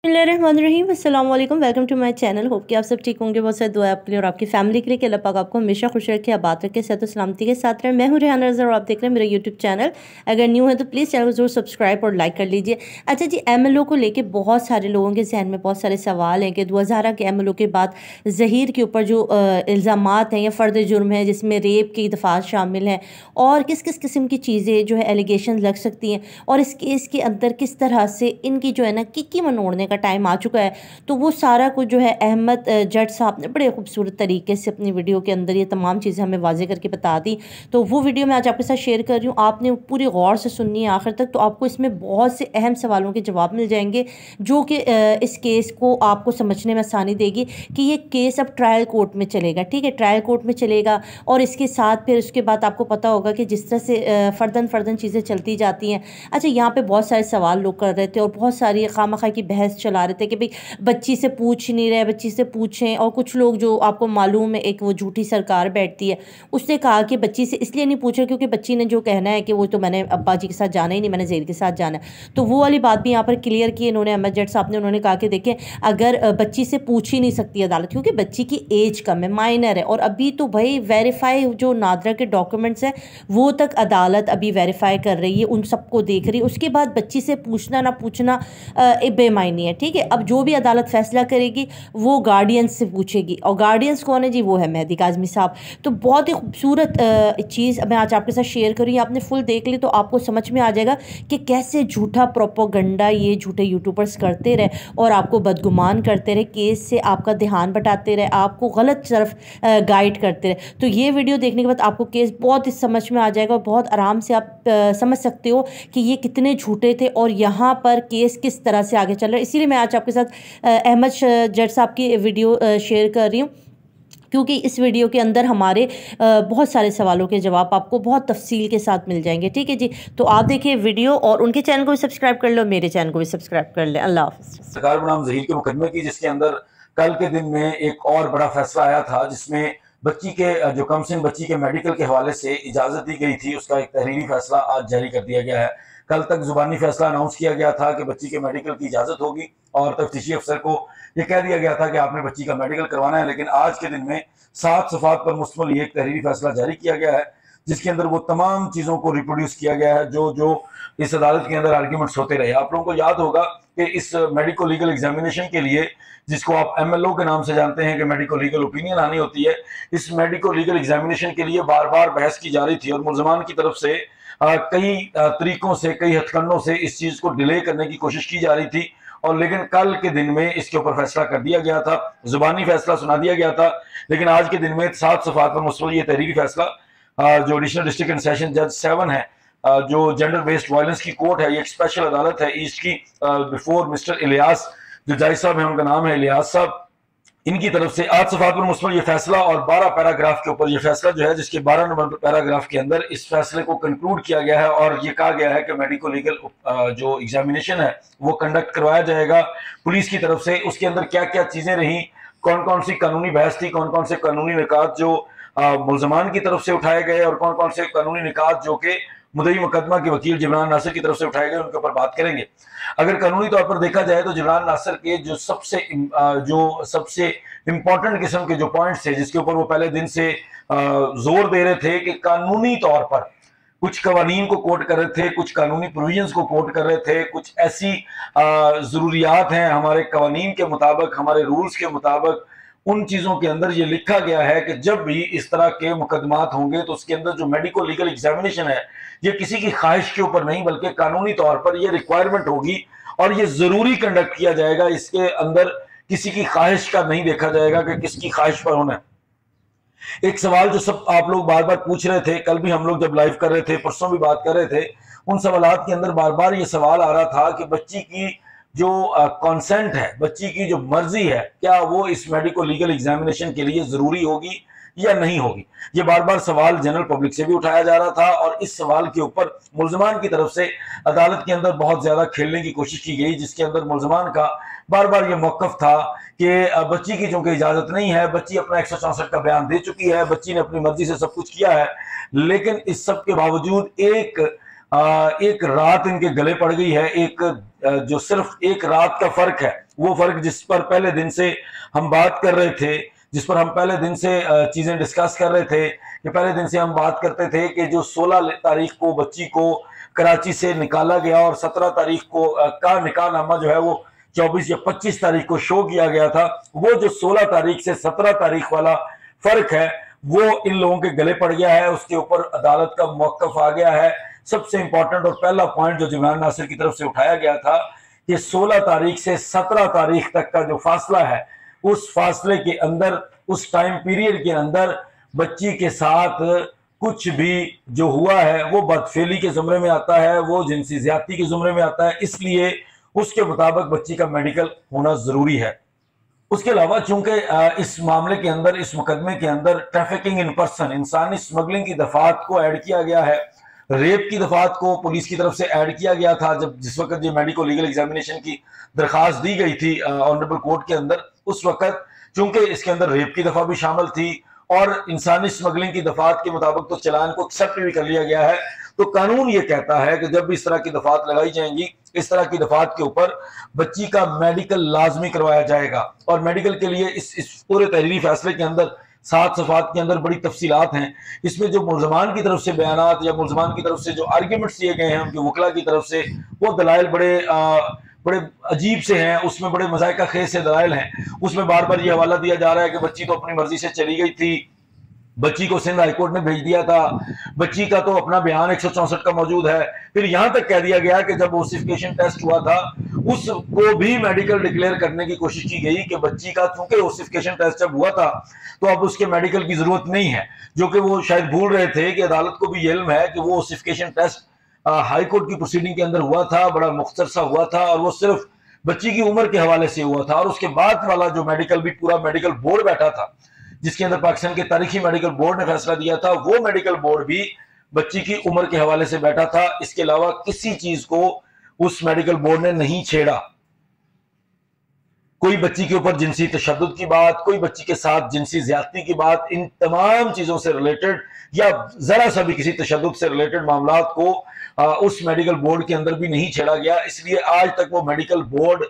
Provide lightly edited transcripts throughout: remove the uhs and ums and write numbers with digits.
बिस्मिल्लाहिर्रहमानिर्रहीम अस्सलाम वालेकुम। Welcome to my channel. Hope कि आप सब ठीक होंगे। बहुत सारी दुआ आपके लिए और आपकी फैमिली के लिए कि अल्लाह पाक आपको हमेशा खुश रखे, आबाद रखे, सेहत और सलामती के साथ रहे। मैं हूं रेहाना रज़ा और आप देख रहे हैं मेरा यूट्यूब चैनल। अगर न्यू है तो प्लीज़ चैनल को जरूर सब्सक्राइब और लाइक कर लीजिए। अच्छा जी, MLO को लेके बहुत सारे लोगों के जहन में बहुत सारे सवाल हैं कि 2000 के MLO के बाद ज़हीर के ऊपर जो इल्ज़ामात हैं या फ़र्द जुर्म है जिसमें रेप की दफ़ात शामिल हैं और किस किस किस्म की चीज़ें जो है एलिगेशन लग सकती हैं और इस केस के अंदर किस तरह से इनकी जो है ना किक्की मनोड़ने का टाइम आ चुका है। तो वो सारा कुछ जो है अहमद जट साहब ने बड़े खूबसूरत तरीके से अपनी वीडियो के अंदर ये तमाम चीज़ें हमें वाजे करके बता दी। तो वो वीडियो मैं आज आपके साथ शेयर कर रही हूँ, आपने पूरी गौर से सुननी है आखिर तक। तो आपको इसमें बहुत से अहम सवालों के जवाब मिल जाएंगे जो कि इस केस को आपको समझने में आसानी देगी कि ये केस अब ट्रायल कोर्ट में चलेगा। ठीक है, ट्रायल कोर्ट में चलेगा और इसके साथ फिर उसके बाद आपको पता होगा कि जिस तरह से फ़र्दन फ़र्दन चीज़ें चलती जाती हैं। अच्छा, यहाँ पे बहुत सारे सवाल लोग कर रहे थे और बहुत सारी खामखा की बहस चला रहे थे कि भाई बच्ची से पूछ नहीं रहे, बच्ची से पूछें। और कुछ लोग जो आपको मालूम है, एक वो झूठी सरकार बैठती है, उसने कहा कि बच्ची से इसलिए नहीं पूछ रहे क्योंकि बच्ची ने जो कहना है कि वो तो मैंने अब्बा जी के साथ जाना ही नहीं, मैंने ज़हीर के साथ जाना है। तो वो वाली बात भी यहाँ पर क्लियर की इन्होंने, अहमद जट साहब ने। उन्होंने कहा कि देखें, अगर बच्ची से पूछ ही नहीं सकती अदालत क्योंकि बच्ची की एज कम है, माइनर है, और अभी तो भाई वेरीफाई जो नादरा के डॉक्यूमेंट्स हैं वो तक अदालत अभी वेरीफाई कर रही है, उन सबको देख रही है। उसके बाद बच्ची से पूछना ना पूछना बेमायनी है। ठीक है, अब जो भी अदालत फैसला करेगी वो गार्डियंस से पूछेगी, और गार्डियंस कौन है जी? वो है मेहदी काज़मी साहब। तो बहुत ही खूबसूरत चीज़ मैं आज आपके साथ शेयर करूँगी। आपने फुल देख ली तो आपको समझ में आ जाएगा कि कैसे झूठा प्रोपोगंडा ये झूठे यूट्यूबर्स करते रहे और आपको बदगुमान करते रहे, केस से आपका ध्यान बटाते रहे, आपको गलत तरफ गाइड करते रहे। तो ये वीडियो देखने के बाद आपको केस बहुत ही समझ में आ जाएगा और बहुत आराम से आप समझ सकते हो कि ये कितने झूठे थे और यहाँ पर केस किस तरह से आगे चल रहा है। इसीलिए मैं आज आपके साथ अहमद जट साहब की वीडियो शेयर कर रही हूँ, क्योंकि इस वीडियो के अंदर हमारे बहुत सारे सवालों के जवाब आपको बहुत तफसील के साथ मिल जाएंगे। ठीक है जी, तो आप देखिए वीडियो और उनके चैनल को भी सब्सक्राइब कर लो, मेरे चैनल को भी सब्सक्राइब कर लें। अल्लाह हाफ़िज़। सरकार बनाम ज़हीर के मुकदमे की, जिसके अंदर कल के दिन में एक और बड़ा फैसला आया था, जिसमें बच्ची के जो कमसिन बच्ची के मेडिकल के हवाले से इजाज़त दी गई थी, उसका एक तहरीरी फैसला आज जारी कर दिया गया है। कल तक जुबानी फैसला अनाउंस किया गया था कि बच्ची के मेडिकल की इजाज़त होगी और तफ्तीशी अफसर को यह कह दिया गया था कि आपने बच्ची का मेडिकल करवाना है। लेकिन आज के दिन में 7 सफ़ात पर मुश्तमिल एक तहरीरी फैसला जारी किया गया है, जिसके अंदर वो तमाम चीज़ों को रिप्रोड्यूस किया गया है जो जो इस अदालत के अंदर आर्ग्यूमेंट्स होते रहे। आप लोगों को याद होगा कि इस मेडिको लीगल एग्जामिनेशन के लिए, जिसको आप MLO के नाम से जानते हैं कि मेडिको लीगल ओपिनियन आनी होती है, इस मेडिको लीगल एग्जामिनेशन के लिए बार बार बहस की जा रही थी और मुल्ज़मान की तरफ से कई तरीकों से, कई हथकंडों से इस चीज़ को डिले करने की कोशिश की जा रही थी। और लेकिन कल के दिन में इसके ऊपर फैसला कर दिया गया था, जुबानी फैसला सुना दिया गया था। लेकिन आज के दिन में 7 सफ़ात पर मुश्तमिल ये तहरीरी फैसला जो एडिशनल डिस्ट्रिक्ट एंड सेशन जज 7 है, जो जेंडर बेस्ड वायलेंस की कोर्ट है, ये एक स्पेशल अदालत है ईस्ट की, बिफोर मिस्टर इलियास जो जज साहब हैं, उनका नाम है इलियास साहब, इनकी तरफ से 8 सफ़ात पर मुश्तमिल ये फैसला और 12 पैराग्राफ के ऊपर ये फैसला जो है, जिसके 12 नंबर पैराग्राफ के अंदर इस फैसले को कंक्लूड किया गया है और ये कहा गया है कि मेडिको लीगल जो एग्जामिनेशन है वो कंडक्ट करवाया जाएगा पुलिस की तरफ से। उसके अंदर क्या क्या चीज़ें रहीं, कौन कौन सी कानूनी बहस थी, कौन कौन से कानूनी निकात जो मुल्ज़मान की तरफ से उठाए गए और कौन कौन से कानूनी निकात जो कि मुद्दई मुकदमा के वकील जिब्रान नासिर की तरफ से उठाए गए, उनके ऊपर बात करेंगे। अगर कानूनी तौर पर देखा जाए तो जिब्रान नासिर के जो सबसे इंपॉर्टेंट किस्म के जो पॉइंट्स थे, जिसके ऊपर वो पहले दिन से जोर दे रहे थे कि कानूनी तौर पर कुछ कवानीन को कोट कर रहे थे, कुछ कानूनी प्रोविजंस को कोट कर रहे थे, कुछ ऐसी जरूरियात हैं हमारे कवानीन के मुताबिक, हमारे रूल्स के मुताबिक, उन चीज़ों के अंदर ये लिखा गया है कि जब भी इस तरह के मुकदमात होंगे तो उसके अंदर जो मेडिको लीगल एग्जामिनेशन है, ये किसी की ख्वाहिश के ऊपर नहीं बल्कि कानूनी तौर पर ये रिक्वायरमेंट होगी और ये ज़रूरी कंडक्ट किया जाएगा। इसके अंदर किसी की ख्वाहिश का नहीं देखा जाएगा कि किसकी ख्वाहिश पर होना है। एक सवाल जो सब आप लोग बार बार पूछ रहे थे, कल भी हम लोग जब लाइव कर रहे थे, परसों भी बात कर रहे थे, उन सवालात के अंदर बार बार ये सवाल आ रहा था कि बच्ची की जो कंसेंट है, बच्ची की जो मर्जी है, क्या वो इस मेडिको लीगल एग्जामिनेशन के लिए जरूरी होगी या नहीं होगी। ये बार बार सवाल जनरल पब्लिक से भी उठाया जा रहा था और इस सवाल के ऊपर मुल्ज़मान की तरफ से अदालत के अंदर बहुत ज्यादा खेलने की कोशिश की गई, जिसके अंदर मुल्ज़मान का बार बार ये मौक़िफ़ था कि बच्ची की चूंकि इजाजत नहीं है, बच्ची अपना 164 का बयान दे चुकी है, बच्ची ने अपनी मर्जी से सब कुछ किया है, लेकिन इस सब के बावजूद एक एक रात इनके गले पड़ गई है। एक जो सिर्फ एक रात का फर्क है, वो फर्क जिस पर पहले दिन से हम बात कर रहे थे, जिस पर हम पहले दिन से चीजें डिस्कस कर रहे थे, कि पहले दिन से हम बात करते थे कि जो 16 तारीख को बच्ची को कराची से निकाला गया और 17 तारीख को का निकाहनामा जो है वो 24 या 25 तारीख को शो किया गया था, वो जो 16 तारीख से 17 तारीख वाला फर्क है वो इन लोगों के गले पड़ गया है। उसके ऊपर अदालत का मौकफ आ गया है। सबसे इंपॉर्टेंट और पहला पॉइंट जो जिब्रान नासिर की तरफ से उठाया गया था कि 16 तारीख से 17 तारीख तक का जो फासला है, उस फासले के अंदर, उस टाइम पीरियड के अंदर बच्ची के साथ कुछ भी जो हुआ है वो बदफेली के जुमरे में आता है, वो जिनसी ज्यादती के जुमरे में आता है, इसलिए उसके मुताबिक बच्ची का मेडिकल होना जरूरी है। उसके अलावा चूंकि इस मामले के अंदर, इस मुकदमे के अंदर ट्रैफिकिंग इन पर्सन, इंसानी स्मगलिंग की दफात को ऐड किया गया है, रेप की दफात को पुलिस की तरफ से ऐड किया गया था। जब जिस वक्त ये मेडिको लीगल एग्जामिनेशन की दरखास्त दी गई थी ऑनरेबल कोर्ट के अंदर, उस वक्त चूंकि इसके अंदर रेप की दफा भी शामिल थी और इंसानी स्मगलिंग की दफात के मुताबिक तो चलान को एक्सेप्ट भी कर लिया गया है। तो कानून ये कहता है कि जब भी इस तरह की दफात लगाई जाएंगी, इस तरह की दफात के ऊपर बच्ची का मेडिकल लाजमी करवाया जाएगा। और मेडिकल के लिए इस पूरे तहरीरी फैसले के अंदर 7 सफ़ात के अंदर बड़ी तफसीलात हैं। इसमें जो मुल्ज़मान की तरफ से बयानात या मुल्ज़मान की तरफ से जो आर्ग्यूमेंट्स दिए गए हैं उनके वकला की तरफ से, वो दलाइल बड़े अजीब से हैं, उसमें बड़े मज़ाइका खेज से दलाइल हैं। उसमें बार बार ये हवाला दिया जा रहा है कि बच्ची तो अपनी मर्जी से चली गई थी, बच्ची को सिंध हाईकोर्ट ने भेज दिया था, बच्ची का तो अपना बयान 164 का मौजूद है। फिर यहां तक कह दिया गया कि जब ओसिफिकेशन टेस्ट हुआ था उसको भी मेडिकल डिक्लेयर करने की कोशिश की गई कि बच्ची का, चूंकि ओसिफिकेशन टेस्ट जब हुआ था तो अब उसके मेडिकल की जरूरत नहीं है, जो कि वो शायद भूल रहे थे कि अदालत को भी इल्म है कि वो ओसिफिकेशन टेस्ट हाई कोर्ट की प्रोसीडिंग के अंदर हुआ था, बड़ा मुख्तसर सा हुआ था और वो सिर्फ बच्ची की उम्र के हवाले से हुआ था। और उसके बाद वाला जो मेडिकल, भी पूरा मेडिकल बोर्ड बैठा था जिसके अंदर पाकिस्तान के तारीखी मेडिकल बोर्ड ने फैसला दिया था, वो मेडिकल बोर्ड भी बच्ची की उम्र के हवाले से बैठा था। इसके अलावा किसी चीज को उस मेडिकल बोर्ड ने नहीं छेड़ा। कोई बच्ची के ऊपर जिनसी तशद्दुद की बात, कोई बच्ची के साथ जिनसी ज्यादती की बात, इन तमाम चीजों से रिलेटेड या जरा सा भी किसी तशद्दुद से रिलेटेड मामलात को उस मेडिकल बोर्ड के अंदर भी नहीं छेड़ा गया। इसलिए आज तक वो मेडिकल बोर्ड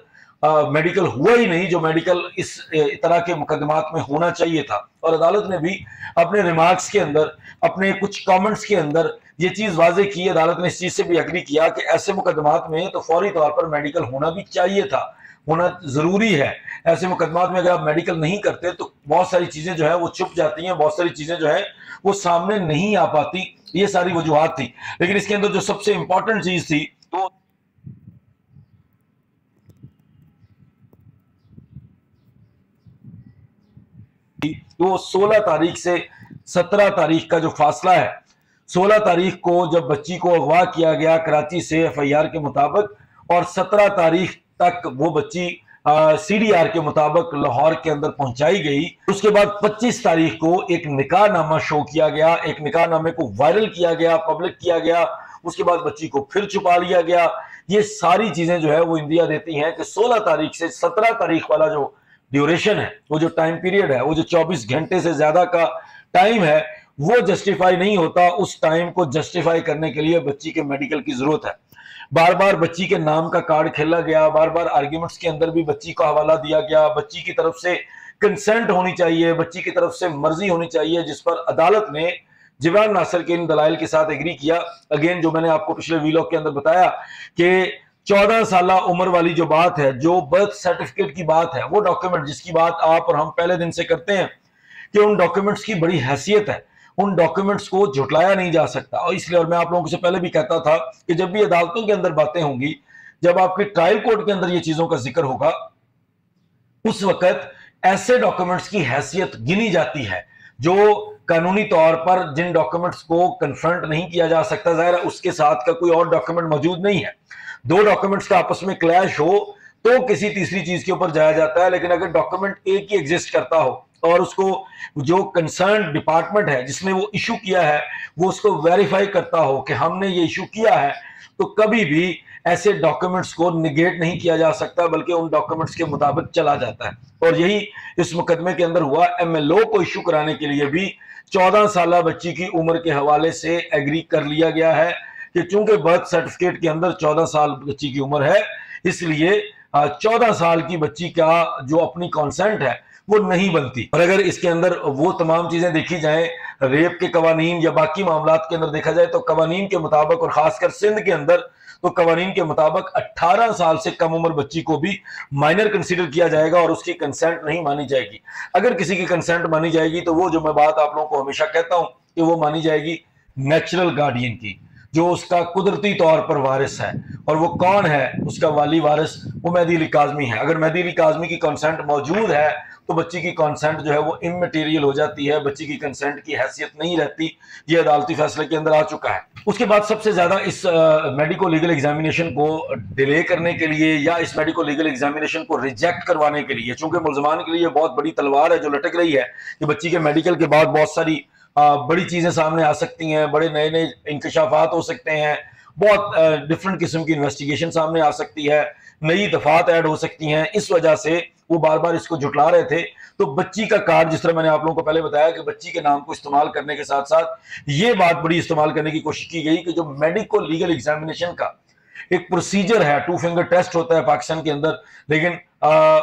मेडिकल हुआ ही नहीं जो मेडिकल इस तरह के मुकदमात में होना चाहिए था। और अदालत ने भी अपने रिमार्क्स के अंदर, अपने कुछ कमेंट्स के अंदर ये चीज वाजे की, अदालत ने इस चीज से भी एग्री किया कि ऐसे मुकदमात में तो फौरी तौर पर मेडिकल होना भी चाहिए था, होना जरूरी है। ऐसे मुकदमात में अगर आप मेडिकल नहीं करते तो बहुत सारी चीजें जो है वो छुप जाती हैं, बहुत सारी चीजें जो है वो सामने नहीं आ पाती। ये सारी वजूहात थी। लेकिन इसके अंदर जो सबसे इंपॉर्टेंट चीज थी तो 16 तारीख से 17 तारीख का जो फासला है, 16 तारीख को जब बच्ची को अगवा किया गया कराची से एफआईआर के मुताबिक, और 17 तारीख तक वो बच्ची सीडीआर के मुताबिक लाहौर के अंदर पहुंचाई गई। उसके बाद 25 तारीख को एक निकाहनामा शो किया गया, एक निकाहनामे को वायरल किया गया, पब्लिक किया गया। उसके बाद बच्ची को फिर छुपा लिया गया। ये सारी चीजें जो है वो इंदिया देती हैं कि 16 तारीख से 17 तारीख वाला जो ड्यूरेशन है, वो जो टाइम पीरियड है, वो जो 24 घंटे से ज्यादा का टाइम है, वो जस्टिफाई नहीं होता। उस टाइम को जस्टिफाई करने के लिए बच्ची के मेडिकल की जरूरत है। बार बार बच्ची के नाम का कार्ड खेला गया, बार बार आर्ग्यूमेंट्स के अंदर भी बच्ची का हवाला दिया गया। बच्ची की तरफ से कंसेंट होनी चाहिए, बच्ची की तरफ से मर्जी होनी चाहिए, जिस पर अदालत ने जिब्रान नासिर के इन दलाइल के साथ एग्री किया। अगेन जो मैंने आपको पिछले वीलॉग के अंदर बताया कि 14 साल उम्र वाली जो बात है, जो बर्थ सर्टिफिकेट की बात है, वो डॉक्यूमेंट जिसकी बात आप और हम पहले दिन से करते हैं कि उन डॉक्यूमेंट्स की बड़ी हैसियत है, उन डॉक्यूमेंट्स को झुटलाया नहीं जा सकता। और इसलिए, और मैं आप लोगों से पहले भी कहता था कि जब भी अदालतों के अंदर बातें होंगी, जब आपके ट्रायल कोर्ट के अंदर ये चीजों का जिक्र होगा, उस वक्त ऐसे डॉक्यूमेंट्स की हैसियत गिनी जाती है जो कानूनी तौर पर जिन डॉक्यूमेंट्स को कन्फ्रंट नहीं किया जा सकता, जाहिर है उसके साथ का कोई और डॉक्यूमेंट मौजूद नहीं है। दो डॉक्यूमेंट्स का आपस में क्लैश हो तो किसी तीसरी चीज के ऊपर जाया जाता है। लेकिन अगर डॉक्यूमेंट एक ही एग्जिस्ट करता हो और उसको जो कंसर्न डिपार्टमेंट है जिसने वो इशू किया है वो उसको वेरीफाई करता हो कि हमने ये इशू किया है, तो कभी भी ऐसे डॉक्यूमेंट्स को निगेट नहीं किया जा सकता, बल्कि उन डॉक्यूमेंट्स के मुताबिक चला जाता है। और यही इस मुकदमे के अंदर हुआ। एमएलओ को इशू कराने के लिए भी 14 साल बच्ची की उम्र के हवाले से एग्री कर लिया गया है। कि चूंकि बर्थ सर्टिफिकेट के अंदर 14 साल बच्ची की उम्र है, इसलिए 14 साल की बच्ची का जो अपनी कॉन्सेंट है वो नहीं बनती। और अगर इसके अंदर वो तमाम चीजें देखी जाएं, रेप के कवानीन या बाकी मामलात के अंदर देखा जाए तो कवानीन के मुताबिक, और खासकर सिंध के अंदर तो कवानीन के मुताबिक 18 साल से कम उम्र बच्ची को भी माइनर कंसीडर किया जाएगा और उसकी कंसेंट नहीं मानी जाएगी। अगर किसी की कंसेंट मानी जाएगी तो वो जो मैं बात आप लोगों को हमेशा कहता हूं कि वो मानी जाएगी नेचुरल गार्डियन की, जो उसका कुदरती तौर पर वारिस है। और वो कौन है उसका वाली वारिस? वो मेहदी अली काज़मी है। अगर मेहदी अली काज़मी की कंसेंट मौजूद है तो बच्ची की कंसेंट जो है वो इममटेरियल हो जाती है, बच्ची की कंसेंट की हैसियत नहीं रहती। ये अदालती फैसले के अंदर आ चुका है। उसके बाद सबसे ज्यादा इस मेडिको लीगल एग्जामिनेशन को डिले करने के लिए या इस मेडिको लीगल एग्जामिनेशन को रिजेक्ट करवाने के लिए, चूंकि मुल्जमान के लिए बहुत बड़ी तलवार है जो लटक रही है कि बच्ची के मेडिकल के बाद बहुत सारी बड़ी चीजें सामने आ सकती हैं, बड़े नए नए इंकशाफात हो सकते हैं, बहुत डिफरेंट किस्म की इन्वेस्टिगेशन सामने आ सकती है, नई दफात ऐड हो सकती हैं। इस वजह से वो बार बार इसको जुटला रहे थे। तो बच्ची का कार्ड, जिस तरह मैंने आप लोगों को पहले बताया कि बच्ची के नाम को इस्तेमाल करने के साथ साथ ये बात बड़ी इस्तेमाल करने की कोशिश की गई कि जो मेडिको लीगल एग्जामिनेशन का एक प्रोसीजर है, 2 फिंगर टेस्ट होता है पाकिस्तान के अंदर, लेकिन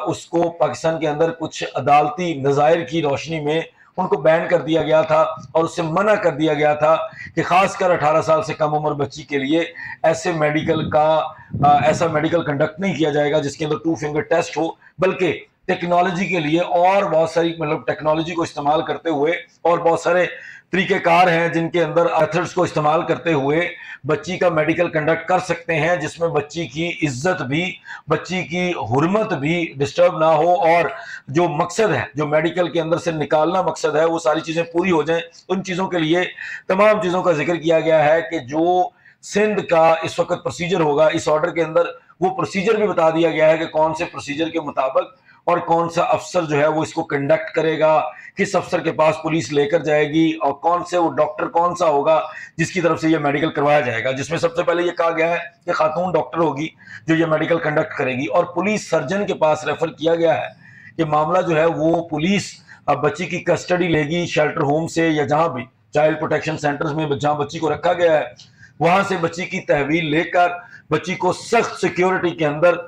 उसको पाकिस्तान के अंदर कुछ अदालती नज़ायर की रोशनी में उनको बैन कर दिया गया था और उससे मना कर दिया गया था कि खासकर 18 साल से कम उम्र बच्ची के लिए ऐसे ऐसा मेडिकल कंडक्ट नहीं किया जाएगा जिसके अंदर 2 फिंगर टेस्ट हो, बल्कि टेक्नोलॉजी के लिए और बहुत सारी टेक्नोलॉजी को इस्तेमाल करते हुए और बहुत सारे तरीकेकार हैं जिनके अंदर मेथड्स को इस्तेमाल करते हुए बच्ची का मेडिकल कंडक्ट कर सकते हैं, जिसमें बच्ची की इज्जत भी, बच्ची की हुर्मत भी डिस्टर्ब ना हो और जो मकसद है, जो मेडिकल के अंदर से निकालना मकसद है, वो सारी चीजें पूरी हो जाएं। उन चीजों के लिए तमाम चीजों का जिक्र किया गया है कि जो सिंध का इस वक्त प्रोसीजर होगा, इस ऑर्डर के अंदर वो प्रोसीजर भी बता दिया गया है कि कौन से प्रोसीजर के मुताबिक और कौन सा अफसर जो है वो इसको कंडक्ट करेगा, किस अफसर के पास पुलिस लेकर जाएगी और कौन से वो डॉक्टर कौन सा होगा जिसकी तरफ से ये मेडिकल करवाया जाएगा। जिसमें सबसे पहले ये कहा गया है कि खातून डॉक्टर होगी जो ये मेडिकल कंडक्ट करेगी और पुलिस सर्जन के पास रेफर किया गया है कि मामला जो है वो पुलिस बच्ची की कस्टडी लेगी शेल्टर होम से या जहां भी चाइल्ड प्रोटेक्शन सेंटर्स में जहां बच्ची को रखा गया है, वहां से बच्ची की तहवील लेकर बच्ची को सख्त सिक्योरिटी के अंदर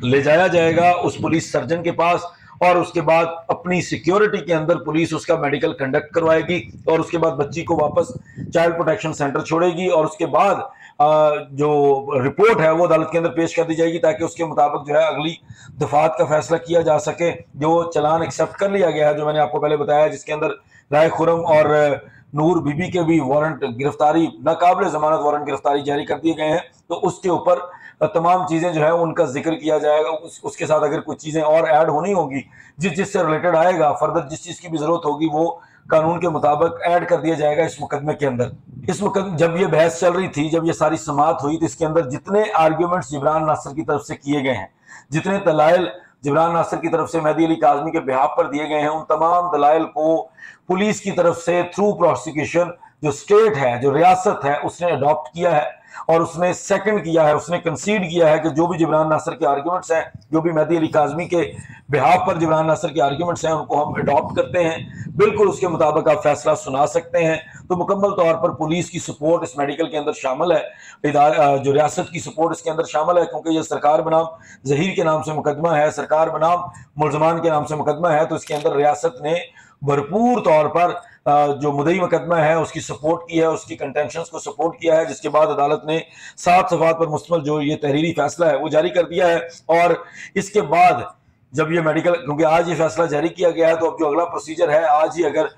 ले जाया जाएगा उस पुलिस सर्जन के पास और उसके बाद अपनी सिक्योरिटी के अंदर पुलिस उसका मेडिकल कंडक्ट करवाएगी और उसके बाद बच्ची को वापस चाइल्ड प्रोटेक्शन सेंटर छोड़ेगी और उसके बाद जो रिपोर्ट है वो अदालत के अंदर पेश कर दी जाएगी ताकि उसके मुताबिक जो है अगली दफात का फैसला किया जा सके। जो चलान एक्सेप्ट कर लिया गया है, जो मैंने आपको पहले बताया, जिसके अंदर राय खुरम और नूर बीबी के भी वारंट गिरफ्तारी, नाकाबिल जमानत वारंट गिरफ्तारी जारी कर दिए गए हैं, तो उसके ऊपर तमाम चीजें जो है उनका जिक्र किया जाएगा। उसके साथ अगर कुछ चीजें और ऐड होनी होगी, जिससे रिलेटेड आएगा, फर्दर जिस चीज की भी जरूरत होगी वो कानून के मुताबिक ऐड कर दिया जाएगा इस मुकदमे के अंदर। इस मुकदमे जब ये बहस चल रही थी, जब ये सारी समाअत हुई, तो इसके अंदर जितने आर्ग्यूमेंट्स जिब्रान नासिर की तरफ से किए गए हैं, जितने दलाइल जिब्रान नासिर की तरफ से मेहदी अली काज़मी के बिहाफ पर दिए गए हैं, उन तमाम दलाइल को पुलिस की तरफ से थ्रू प्रोसिक्यूशन जो स्टेट है, जो रियासत है, उसने अडॉप्ट किया है और उसने सेकंड किया है, उसने कंसीड किया है कि जो भी जिब्रान नासिर के आर्ग्यूमेंट्स हैं, जो भी मेहदी अली काज़मी के बिहाफ पर जिब्रान नासिर के आर्ग्यूमेंट्स हैं, उनको हम अडॉप्ट करते हैं, बिल्कुल उसके मुताबिक आप फैसला सुना सकते हैं। तो मुकम्मल तौर पर पुलिस की सपोर्ट इस मेडिकल के अंदर शामिल है, जो रियासत की सपोर्ट इसके अंदर शामिल है, क्योंकि ये सरकार बनाम जहीर के नाम से मुकदमा है, सरकार बनाम मुल्जमान के नाम से मुकदमा है, तो इसके अंदर रियासत ने भरपूर तौर पर जो मुदई मुकदमा है उसकी सपोर्ट की है, उसकी कंटेंशंस को सपोर्ट किया है, जिसके बाद अदालत ने 7 सफ़हात पर मुश्तमिल जो ये तहरीरी फैसला है वो जारी कर दिया है। और इसके बाद जब ये मेडिकल, क्योंकि आज ये फैसला जारी किया गया है, तो अब जो अगला प्रोसीजर है, आज ही अगर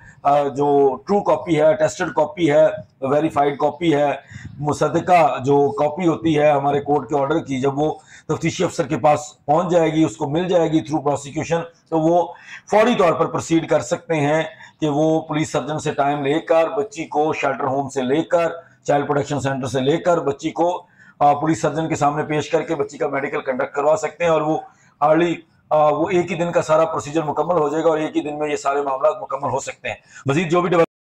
जो ट्रू कॉपी है, टेस्टेड कॉपी है, वेरीफाइड कॉपी है, मुसद्दका जो कॉपी होती है हमारे कोर्ट के ऑर्डर की, जब वो तफ्तीशी अफसर के पास पहुंच जाएगी, उसको मिल जाएगी थ्रू प्रोसिक्यूशन, तो वो फौरी तौर पर प्रोसीड कर सकते हैं कि वो पुलिस सर्जन से टाइम लेकर बच्ची को शेल्टर होम से लेकर चाइल्ड प्रोटेक्शन सेंटर से लेकर बच्ची को पुलिस सर्जन के सामने पेश करके बच्ची का मेडिकल कंडक्ट करवा सकते हैं और वो हार्डली वो एक ही दिन का सारा प्रोसीजर मुकम्मल हो जाएगा और एक ही दिन में ये सारे मामला मुकम्मल हो सकते हैं। मजीद जो भी